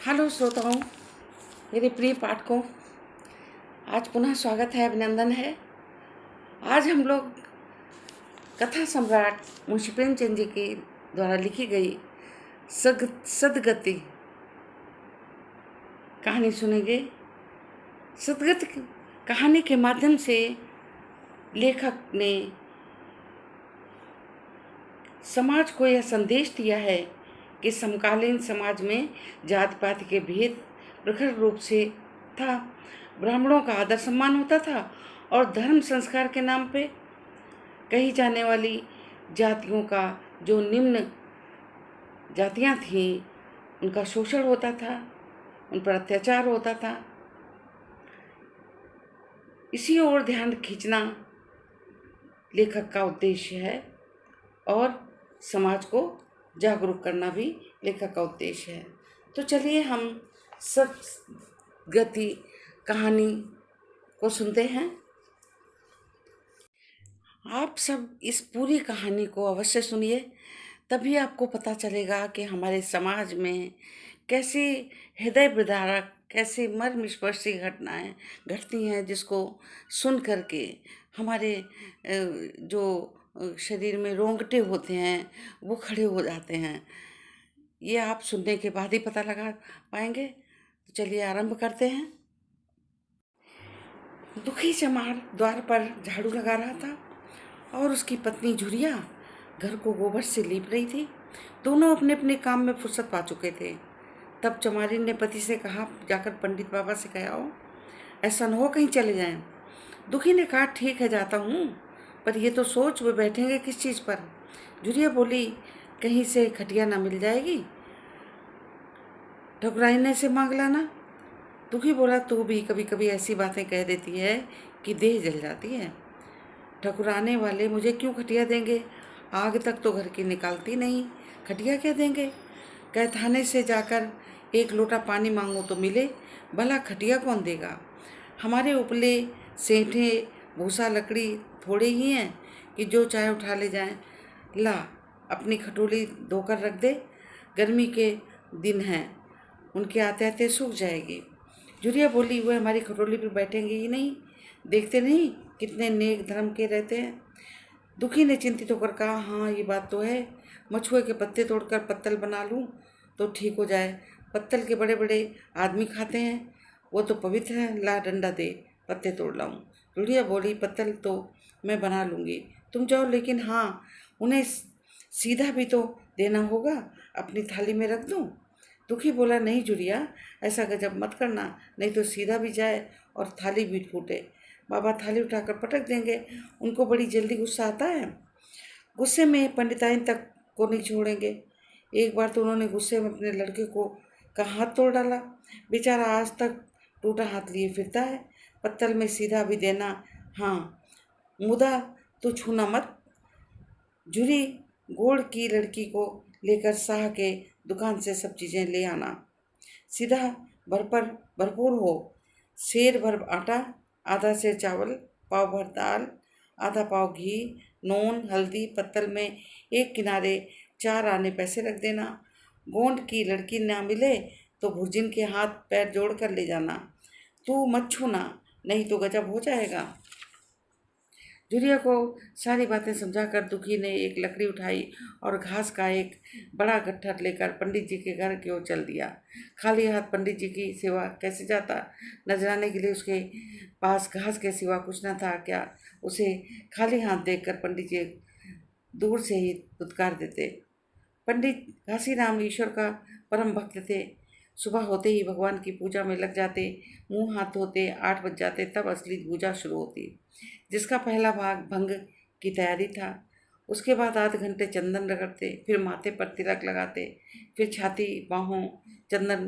Hello श्रोताओं, मेरे प्रिय पाठकों, आज पुनः स्वागत है, अभिनंदन है। आज हम लोग कथा सम्राट मुंशी प्रेमचंद जी के द्वारा लिखी गई सदगति कहानी सुनेंगे। सदगति कहानी के माध्यम से लेखक ने समाज को यह संदेश दिया है कि समकालीन समाज में जाति पाति के भेद प्रखर रूप से था। ब्राह्मणों का आदर सम्मान होता था और धर्म संस्कार के नाम पे कही जाने वाली जातियों का, जो निम्न जातियां थीं, उनका शोषण होता था, उन पर अत्याचार होता था। इसी ओर ध्यान खींचना लेखक का उद्देश्य है और समाज को जागरूक करना भी लेखक का उद्देश्य है। तो चलिए हम सदगति कहानी को सुनते हैं। आप सब इस पूरी कहानी को अवश्य सुनिए, तभी आपको पता चलेगा कि हमारे समाज में कैसी हृदय विदारक, कैसी मर्मस्पर्शी घटनाएं घटती हैं, जिसको सुन करके हमारे जो शरीर में रोंगटे होते हैं वो खड़े हो जाते हैं। ये आप सुनने के बाद ही पता लगा पाएंगे। तो चलिए आरंभ करते हैं। दुखी चमार द्वार पर झाड़ू लगा रहा था और उसकी पत्नी झुरिया घर को गोबर से लीप रही थी। दोनों अपने अपने काम में फुर्सत पा चुके थे। तब चमारी ने पति से कहा, जाकर पंडित बाबा से कह आओ, ऐसा न हो कहीं चले जाएं। दुखी ने कहा, ठीक है जाता हूँ, पर ये तो सोच वे बैठेंगे किस चीज़ पर। झुरिया बोली, कहीं से खटिया ना मिल जाएगी, ठकुराइने से मांग लाना। दुखी बोला, तू भी कभी कभी ऐसी बातें कह देती है कि देह जल जाती है। ठकुराने वाले मुझे क्यों खटिया देंगे, आग तक तो घर की निकालती नहीं, खटिया क्या देंगे। कह थाने से जाकर एक लोटा पानी मांगो तो मिले, भला खटिया कौन देगा। हमारे उपले सेंठे भूसा लकड़ी थोड़े ही हैं कि जो चाहे उठा ले जाएं। ला अपनी खटोली धोकर रख दे, गर्मी के दिन हैं, उनके आते आते सूख जाएगी। झुरिया बोली, वह हमारी खटोली पर बैठेंगे ही नहीं, देखते नहीं कितने नेक धर्म के रहते हैं। दुखी ने चिंतित होकर कहा, हाँ ये बात तो है, मछुए के पत्ते तोड़कर पत्तल बना लूँ तो ठीक हो जाए। पत्तल के बड़े बड़े आदमी खाते हैं, वो तो पवित्र है, ला डंडा दे, पत्ते तोड़ लाऊं। झुरिया बोली, पत्तल तो मैं बना लूँगी, तुम जाओ, लेकिन हाँ उन्हें सीधा भी तो देना होगा, अपनी थाली में रख दूँ। दुखी बोला, नहीं झुरिया, ऐसा गजब मत करना, नहीं तो सीधा भी जाए और थाली भी फूटे। बाबा थाली उठाकर पटक देंगे, उनको बड़ी जल्दी गुस्सा आता है। गुस्से में पंडिताइन तक को नहीं छोड़ेंगे। एक बार तो उन्होंने गुस्से में अपने लड़के को का हाथ तोड़ डाला, बेचारा आज तक टूटा हाथ लिए फिरता है। पत्तल में सीधा भी देना, हाँ, मुदा तो छूना मत। झुरी गोड़ की लड़की को लेकर शाह के दुकान से सब चीज़ें ले आना, सीधा भरपूर हो, सेर भर आटा, आधा सेर चावल, पाव भर दाल, आधा पाव घी, नून, हल्दी, पत्तल में एक किनारे 4 आने पैसे रख देना। गोंड की लड़की ना मिले तो भुर्जिन के हाथ पैर जोड़ कर ले जाना। तू मत छूना, नहीं तो गजब हो जाएगा। झुरिया को सारी बातें समझाकर दुखी ने एक लकड़ी उठाई और घास का एक बड़ा गट्ठर लेकर पंडित जी के घर की ओर चल दिया। खाली हाथ पंडित जी की सेवा कैसे जाता, नजराने के लिए उसके पास घास के सिवा कुछ न था क्या। उसे खाली हाथ देखकर पंडित जी दूर से ही धुतकार देते। पंडित घासीराम ईश्वर का परम भक्त थे। सुबह होते ही भगवान की पूजा में लग जाते, मुंह हाथ धोते, 8 बज जाते, तब असली पूजा शुरू होती, जिसका पहला भाग भंग की तैयारी था। उसके बाद आध घंटे चंदन रगड़ते, फिर माथे पर तिलक लगाते, फिर छाती बाहों चंदन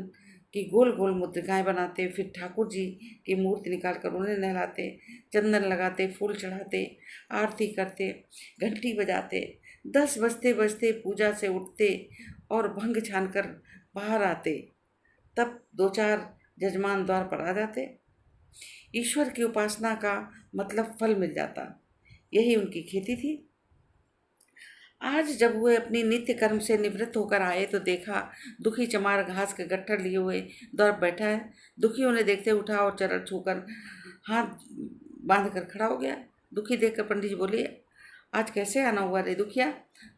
की गोल गोल मुद्रिकाएं बनाते, फिर ठाकुर जी की मूर्ति निकालकर उन्हें नहलाते, चंदन लगाते, फूल चढ़ाते, आरती करते, घंटी बजाते। 10 बजते बजते पूजा से उठते और भंग छानकर बाहर आते। तब 2-4 जजमान द्वार पर आ जाते। ईश्वर की उपासना का मतलब फल मिल जाता, यही उनकी खेती थी। आज जब वे अपनी नित्य कर्म से निवृत्त होकर आए तो देखा दुखी चमार घास के गट्ठर लिए हुए दौड़ बैठा है। दुखी उन्हें देखते उठा और चरण छूकर हाथ बांध कर खड़ा हो गया। दुखी देखकर पंडित जी बोले, आज कैसे आना हुआ रे दुखिया?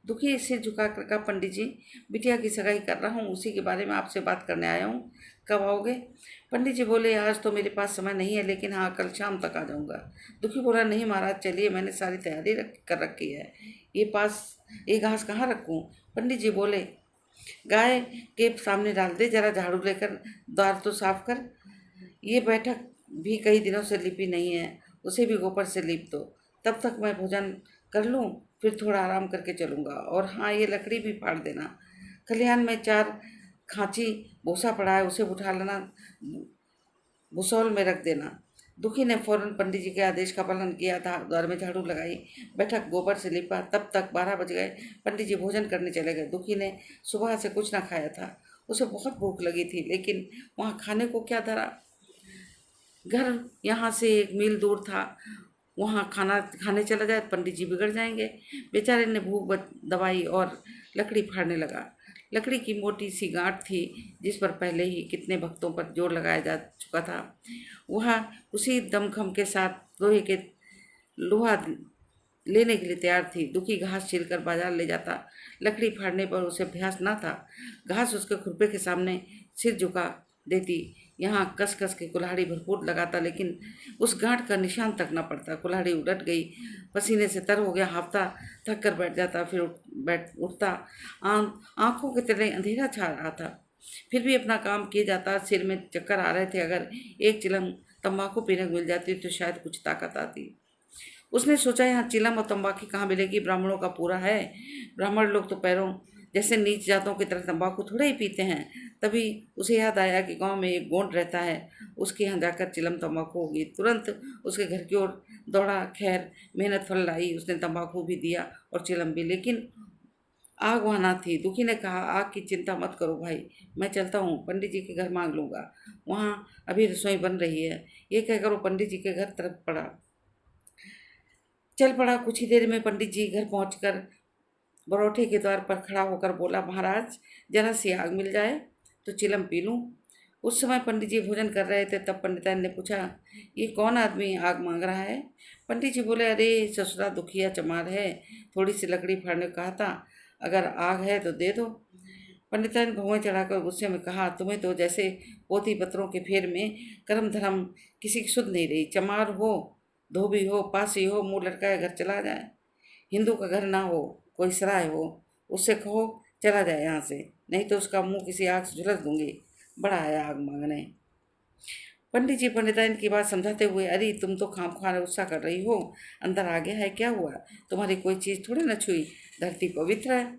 दुखी सिर झुका कर कहा, पंडित जी बिटिया की सगाई कर रहा हूँ, उसी के बारे में आपसे बात करने आया हूँ, कब आओगे? पंडित जी बोले, आज तो मेरे पास समय नहीं है, लेकिन हाँ कल शाम तक आ जाऊँगा। दुखी बोला, नहीं महाराज चलिए, मैंने सारी तैयारी कर रखी है। ये घास कहाँ रखूँ? पंडित जी बोले, गाय के सामने डाल दे, जरा झाड़ू लेकर द्वार तो साफ कर। ये बैठक भी कई दिनों से लिपी नहीं है, उसे भी गोबर से लीप दो। तब तक मैं भोजन कर लूँ, फिर थोड़ा आराम करके चलूँगा। और हाँ, ये लकड़ी भी फाड़ देना। खलिहान में 4 खांची भूसा पड़ा है, उसे उठा लेना, भूसौल में रख देना। दुखी ने फौरन पंडित जी के आदेश का पालन किया था। द्वार में झाड़ू लगाई, बैठक गोबर से लिपा। तब तक 12 बज गए। पंडित जी भोजन करने चले गए। दुखी ने सुबह से कुछ ना खाया था। उसे बहुत भूख लगी थी, लेकिन वहाँ खाने को क्या धरा? घर यहाँ से 1 मील दूर था। वहाँ खाना खाने चला जाए पंडित जी बिगड़ जाएंगे। बेचारे ने भूख दबाई और लकड़ी फाड़ने लगा। लकड़ी की मोटी सी गांठ थी, जिस पर पहले ही कितने भक्तों पर जोर लगाया जा चुका था। वह उसी दमखम के साथ लोहा लेने के लिए तैयार थी। दुखी घास छीलकर बाजार ले जाता। लकड़ी फाड़ने पर उसे अभ्यास न था। घास उसके खुरपे के सामने सिर झुका देती। यहाँ कस कस के कुल्हाड़ी भरपूर लगाता, लेकिन उस गांठ का निशान तक न पड़ता। कुल्हाड़ी उलट गई, पसीने से तर हो गया, हाफता, थक कर बैठ जाता, फिर उठता। आंखों के तले अंधेरा छा रहा था, फिर भी अपना काम किए जाता। सिर में चक्कर आ रहे थे। अगर एक चिलम तंबाकू पीने को मिल जाती तो शायद कुछ ताकत आती। उसने सोचा, यहाँ चिलम और तंबाकू कहाँ मिलेगी? ब्राह्मणों का पूरा है। ब्राह्मण लोग तो पैरों जैसे नीच जातों की तरह तंबाकू थोड़े ही पीते हैं। तभी उसे याद आया कि गांव में एक गोंड रहता है, उसके यहाँ जाकर चिलम तंबाकू होगी। तुरंत उसके घर की ओर दौड़ा। खैर मेहनत फल लाई। उसने तंबाकू भी दिया और चिलम भी, लेकिन आग वहाँ ना थी। दुखी ने कहा, आग की चिंता मत करो भाई, मैं चलता हूँ, पंडित जी के घर मांग लूँगा, वहाँ अभी रसोई बन रही है। ये कहकर वो पंडित जी के घर तरफ चल पड़ा। कुछ ही देर में पंडित जी घर पहुंचकर बरौठे के द्वार पर खड़ा होकर बोला, महाराज जरा सी आग मिल जाए तो चिलम पी लूँ। उस समय पंडित जी भोजन कर रहे थे। तब पंडिताइन ने पूछा, ये कौन आदमी आग मांग रहा है? पंडित जी बोले, अरे ससुरा दुखिया चमार है, थोड़ी सी लकड़ी फाड़ने को कहा था, अगर आग है तो दे दो। पंडिताइन भौवें चढ़ाकर गुस्से में कहा, तुम्हें तो जैसे पोथी पत्रों के फेर में कर्म धर्म किसी की सुध नहीं रही। चमार हो, धोबी हो, पासी हो, मुँह लटकाए घर चला जाए। हिंदू का घर ना हो, कोई सराय हो, उससे कहो चला जाए यहाँ से, नहीं तो उसका मुंह किसी आग से झुलस दूंगी। बड़ा आया आग मांगने। पंडित जी पंडिताइन की बात समझाते हुए, अरे तुम तो खामखा गुस्सा कर रही हो, अंदर आ गया है, क्या हुआ? तुम्हारी कोई चीज़ थोड़ी न छुई, धरती पवित्र है।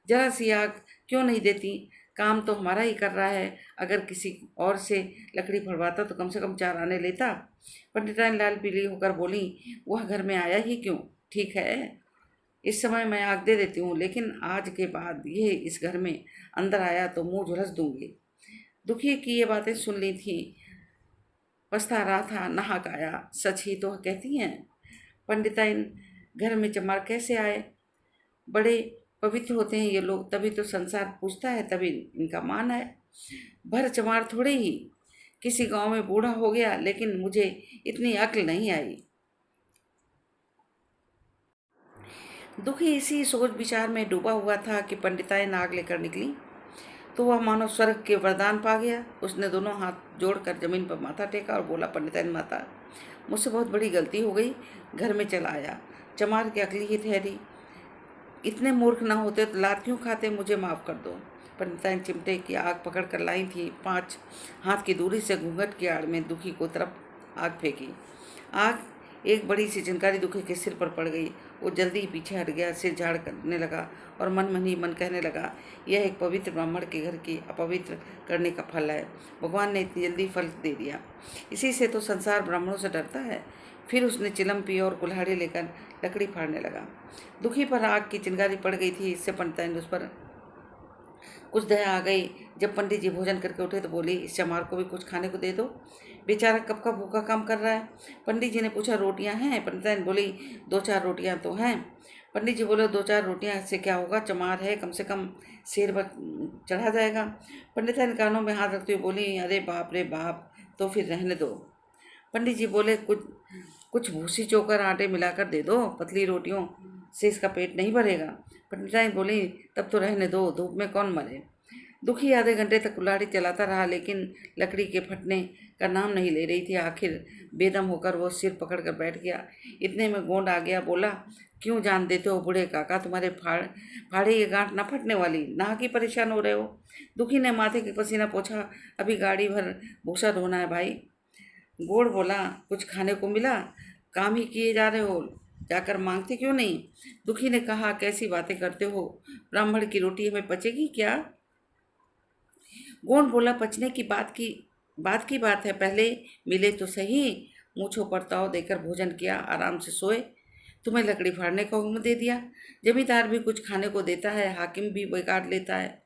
जरा सी आग क्यों नहीं देती? काम तो हमारा ही कर रहा है। अगर किसी और से लकड़ी फड़वाता तो कम से कम 4 आने लेता। पंडिताइन लाल पीली होकर बोली, वह घर में आया ही क्यों? ठीक है, इस समय मैं आग दे देती हूँ, लेकिन आज के बाद ये इस घर में अंदर आया तो मुंह झुलस दूंगी। दुखी की ये बातें सुन ली थी, पछता रहा था, नाहक आया। सच ही तो कहती हैं। पंडिताइन घर में चमार कैसे आए? बड़े पवित्र होते हैं ये लोग, तभी तो संसार पूछता है, तभी इनका मान है। भर चमार थोड़े ही, किसी गांव में बूढ़ा हो गया, लेकिन मुझे इतनी अक्ल नहीं आई। दुखी इसी सोच विचार में डूबा हुआ था कि पंडिताइन आग लेकर निकली तो वह मानो स्वर्ग के वरदान पा गया। उसने दोनों हाथ जोड़कर जमीन पर माथा टेका और बोला, पंडिताइन माता, मुझसे बहुत बड़ी गलती हो गई, घर में चला आया, चमार की अकली ही ठहरी। इतने मूर्ख ना होते तो लात क्यों खाते, मुझे माफ़ कर दो। पंडिताइन चिमटे की आग पकड़ कर लाई थी। 5 हाथ की दूरी से घूंघट की आड़ में दुखी को तरफ आग फेंकी। आग एक बड़ी सी चिंगारी दुखी के सिर पर पड़ गई। वो जल्दी ही पीछे हट गया, सिर झाड़ करने लगा और मन ही मन कहने लगा, यह एक पवित्र ब्राह्मण के घर की अपवित्र करने का फल है। भगवान ने इतनी जल्दी फल दे दिया, इसी से तो संसार ब्राह्मणों से डरता है। फिर उसने चिलम पी और कुल्हाड़ी लेकर लकड़ी फाड़ने लगा। दुखी पर आग की चिंगारी पड़ गई थी, इससे पंडिताइन उस पर कुछ दया आ गई। जब पंडित जी भोजन करके उठे तो बोली, इस चमार को भी कुछ खाने को दे दो, बेचारा कब का भूखा काम कर रहा है। पंडित जी ने पूछा, रोटियां हैं? पंडिताइन बोली, 2-4 रोटियां तो हैं। पंडित जी बोले 2-4 रोटियां से क्या होगा, चमार है, कम से कम शेर भर चढ़ा जाएगा। पंडिताइन कानों में हाथ रखते हुए बोली, अरे बाप रे बाप, तो फिर रहने दो। पंडित जी बोले, कुछ कुछ भूसी चोकर आटे मिलाकर दे दो, पतली रोटियों से इसका पेट नहीं भरेगा। पंडिताइन बोली, तब तो रहने दो, धूप में कौन मरे। दुखी आधे घंटे तक कुल्हाड़ी चलाता रहा, लेकिन लकड़ी के फटने का नाम नहीं ले रही थी। आखिर बेदम होकर वो सिर पकड़कर बैठ गया। इतने में गोंड आ गया। बोला, क्यों जान देते हो बूढ़े काका, तुम्हारे फाड़े ये गांठ ना फटने वाली, ना कि परेशान हो रहे हो। दुखी ने माथे के पसीना पोंछा, अभी गाड़ी भर भूसा ढोना है भाई। गोड़ बोला, कुछ खाने को मिला, काम ही किए जा रहे हो, जाकर मांगते क्यों नहीं। दुखी ने कहा, कैसी बातें करते हो, ब्राह्मण की रोटी हमें पचेगी क्या। गोंड बोला, पचने की बात है, पहले मिले तो सही। मूँछों पर ताव देकर भोजन किया, आराम से सोए। तुम्हें लकड़ी फाड़ने का हुक्म दे दिया। जमींदार भी कुछ खाने को देता है, हाकिम भी बेकार लेता है,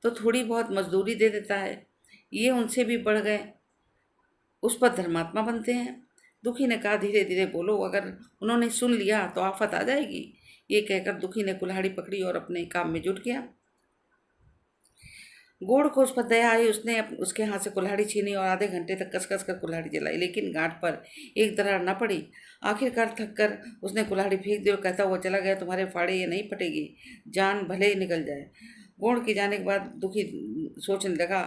तो थोड़ी बहुत मजदूरी दे देता है। ये उनसे भी बढ़ गए, उस पर धर्मात्मा बनते हैं। दुखी ने कहा, धीरे धीरे बोलो, अगर उन्होंने सुन लिया तो आफत आ जाएगी। ये कहकर दुखी ने कुल्हाड़ी पकड़ी और अपने काम में जुट गया। गोड़ को उस पर दया आई। उसने उसके हाथ से कुल्हाड़ी छीनी और आधे घंटे तक कस कर कुल्हाड़ी जलाई, लेकिन गांठ पर एक दरार न पड़ी। आखिरकार थक कर उसने कुल्हाड़ी फेंक दी और कहता हुआ चला गया, तुम्हारे फाड़े ये नहीं फटेगी, जान भले ही निकल जाए। गोड़ के जाने के बाद दुखी सोचने लगा,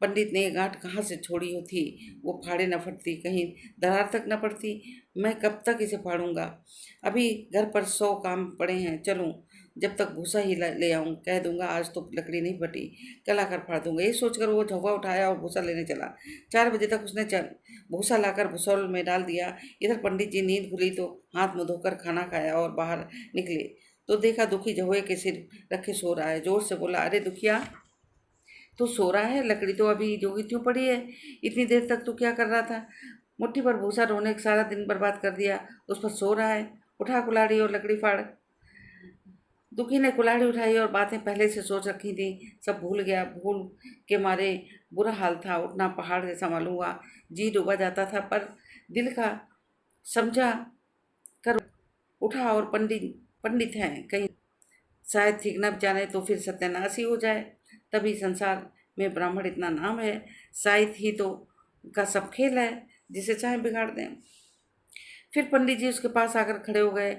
पंडित ने ये गांठ कहाँ से छोड़ी हो थी, वो फाड़े न फटती, कहीं दरार तक न पड़ती। मैं कब तक इसे फाड़ूंगा, अभी घर पर 100 काम पड़े हैं, चलूँ जब तक भूसा ही ले आऊँ, कह दूंगा आज तो लकड़ी नहीं फटी, कल आकर फाड़ दूंगा। ये सोचकर वो झव्वा उठाया और भूसा लेने चला। 4 बजे तक उसने भूसा लाकर भूसौल में डाल दिया। इधर पंडित जी नींद खुली तो हाथ मुँह धोकर खाना खाया और बाहर निकले तो देखा दुखी झव्वे के सिर रखे सो रहा है। जोर से बोला, अरे दुखिया, तो सो रहा है, लकड़ी तो अभी जोगी त्यों पड़ी है, इतनी देर तक तू क्या कर रहा था। मुट्ठी पर भूसा ढोने के सारा दिन बर्बाद कर दिया, उस पर सो रहा है, उठा कुल्हाड़ी और लकड़ी फाड़। दुखी ने कुल्हाड़ी उठाई और बातें पहले से सोच रखी थी, सब भूल गया। भूल के मारे बुरा हाल था, उठना पहाड़ जैसा मालूम हुआ। जी डूबा जाता था, पर दिल का समझा कर उठा। और पंडित हैं, कहीं शायद ठीक न जाने तो फिर सत्यानाश ही हो जाए। तभी संसार में ब्राह्मण इतना नाम है, शायद ही तो का सब खेल है, जिसे चाहे बिगाड़ दें। फिर पंडित जी उसके पास आकर खड़े हो गए।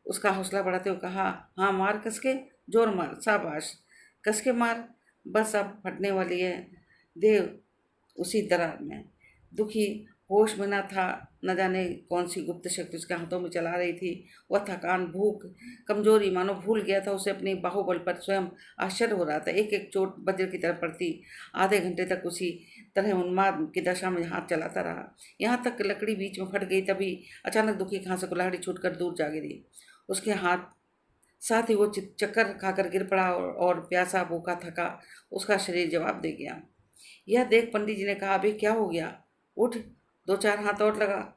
उसका हौसला बढ़ाते हुए कहा, हाँ मार कसके, जोर मार, शाबाश, कसके मार, बस अब फटने वाली है देव उसी दरार में। दुखी होश में न था, न जाने कौन सी गुप्त शक्ति उसके हाथों में चला रही थी। वह थकान, भूख, कमजोरी मानो भूल गया था। उसे अपनी बाहुबल पर स्वयं आश्चर्य हो रहा था। एक एक चोट वज्र की तरह पड़ती। आधे घंटे तक उसी तरह उन्माद की दशा में हाथ चलाता रहा, यहाँ तक लकड़ी बीच में फट गई। तभी अचानक दुखी के हाथ से कुल्हाड़ी छूटकर दूर जा गिरी। उसके हाथ साथ ही वो चक्कर खाकर गिर पड़ा और प्यासा, भूखा, थका उसका शरीर जवाब दे गया। यह देख पंडित जी ने कहा, अभी क्या हो गया, उठ, 2-4 हाथ और लगा।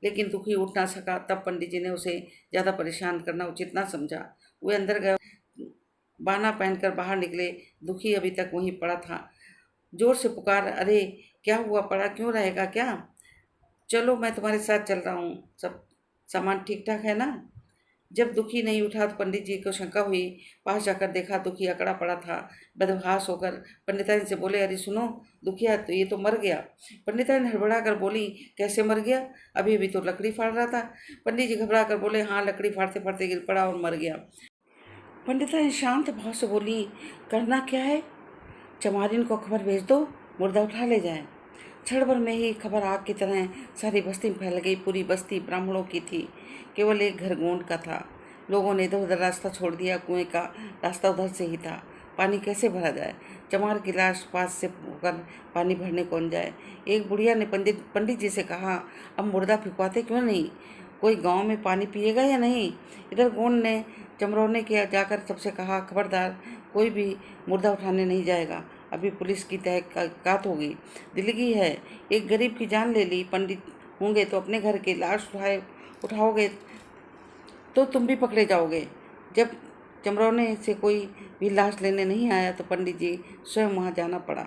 लेकिन दुखी उठ ना सका। तब पंडित जी ने उसे ज़्यादा परेशान करना उचित ना समझा। वे अंदर गए, बाना पहनकर बाहर निकले। दुखी अभी तक वहीं पड़ा था। जोर से पुकार, अरे क्या हुआ, पड़ा क्यों रहेगा क्या, चलो मैं तुम्हारे साथ चल रहा हूँ, सब सामान ठीक ठाक है ना। जब दुखी नहीं उठा तो पंडित जी को शंका हुई। पास जाकर देखा, दुखी अकड़ा पड़ा था। बदहवास होकर पंडिताइन से बोले, अरे सुनो दुखिया, तो ये तो मर गया। पंडिताइन हड़बड़ा कर बोली, कैसे मर गया, अभी अभी तो लकड़ी फाड़ रहा था। पंडित जी घबरा कर बोले, हाँ लकड़ी फाड़ते फाड़ते गिर पड़ा और मर गया। पंडिताइन शांत भाव से बोली, करना क्या है, चमारिन को खबर भेज दो, मुर्दा उठा ले जाए। क्षण भर में ही खबर आग की तरह सारी बस्ती में फैल गई। पूरी बस्ती ब्राह्मणों की थी, केवल एक घर गोंड का था। लोगों ने इधर उधर रास्ता छोड़ दिया, कुएं का रास्ता उधर से ही था। पानी कैसे भरा जाए, चमार की लाश पास से होकर पानी भरने कौन जाए। एक बुढ़िया ने पंडित जी से कहा, अब मुर्दा फिकवाते क्यों नहीं, कोई गांव में पानी पिएगा या नहीं। इधर गोंड ने चमरौने के जाकर सबसे कहा, खबरदार कोई भी मुर्दा उठाने नहीं जाएगा, अभी पुलिस की तहकीकात होगी। दिलगी है, एक गरीब की जान ले ली, पंडित होंगे तो अपने घर की लाश उठाओगे तो तुम भी पकड़े जाओगे। जब चमरौने से कोई भी लाश लेने नहीं आया तो पंडित जी स्वयं वहाँ जाना पड़ा।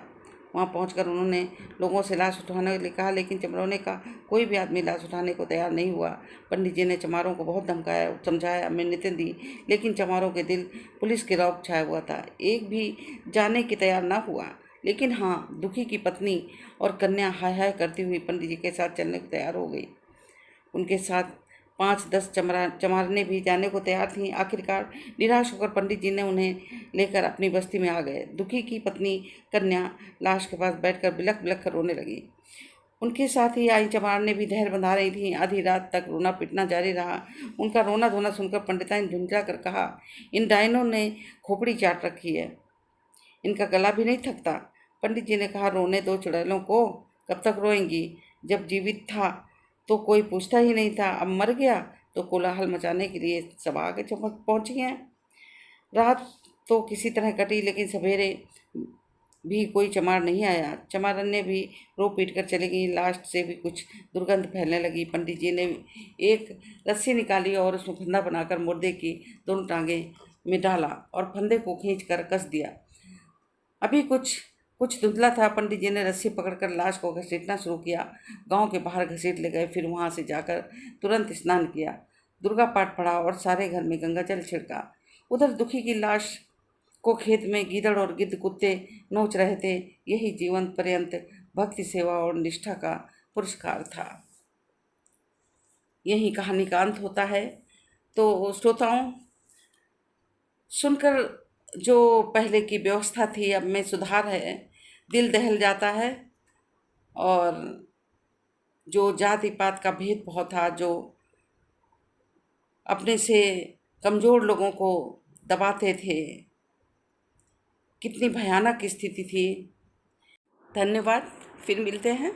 वहाँ पहुंचकर उन्होंने लोगों से लाश उठाने के लिए कहा, लेकिन चमरौने का कोई भी आदमी लाश उठाने को तैयार नहीं हुआ। पंडित जी ने चमारों को बहुत धमकाया, समझाया, मिन्नतें दी, लेकिन चमारों के दिल पुलिस के रौब छाया हुआ था। एक भी जाने की तैयार ना हुआ। लेकिन हाँ, दुखी की पत्नी और कन्या हाय हाय करती हुई पंडित जी के साथ चलने को तैयार हो गई। उनके साथ 5-10 चमारने भी जाने को तैयार थीं। आखिरकार निराश होकर पंडित जी ने उन्हें लेकर अपनी बस्ती में आ गए। दुखी की पत्नी कन्या लाश के पास बैठकर बिलख बिलख कर रोने लगी। उनके साथ ही आई चमारने भी धैर्य बंधा रही थीं। आधी रात तक रोना पिटना जारी रहा। उनका रोना धोना सुनकर पंडिता ने झुंझला कर कहा, इन डायनों ने खोपड़ी चाट रखी है, इनका गला भी नहीं थकता। पंडित जी ने कहा, रोने दो चुड़ैलों को, कब तक रोएंगी? जब जीवित था तो कोई पूछता ही नहीं था, अब मर गया तो कोलाहल मचाने के लिए सब आगे चमक पहुंची हैं। रात तो किसी तरह कटी, लेकिन सवेरे भी कोई चमार नहीं आया। चमारन्य भी रो पीट कर चली गई। लाश से भी कुछ दुर्गंध फैलने लगी। पंडित जी ने एक रस्सी निकाली और उसमें फंदा बनाकर मुर्दे की दोनों टांगें में डाला और फंदे को खींच कर कस दिया। अभी कुछ धुंधला था। पंडित जी ने रस्सी पकड़कर लाश को घसीटना शुरू किया। गांव के बाहर घसीट ले गए। फिर वहां से जाकर तुरंत स्नान किया, दुर्गा पाठ पढ़ा और सारे घर में गंगा जल छिड़का। उधर दुखी की लाश को खेत में गीदड़ और गिद्ध कुत्ते नोच रहे थे। यही जीवन पर्यंत भक्ति सेवा और निष्ठा का पुरस्कार था। यही कहानी का अंत होता है। तो श्रोताओं, सुनकर जो पहले की व्यवस्था थी अब में सुधार है, दिल दहल जाता है। और जो जाति पात का भेदभाव था, जो अपने से कमज़ोर लोगों को दबाते थे, कितनी भयानक स्थिति थी। धन्यवाद, फिर मिलते हैं।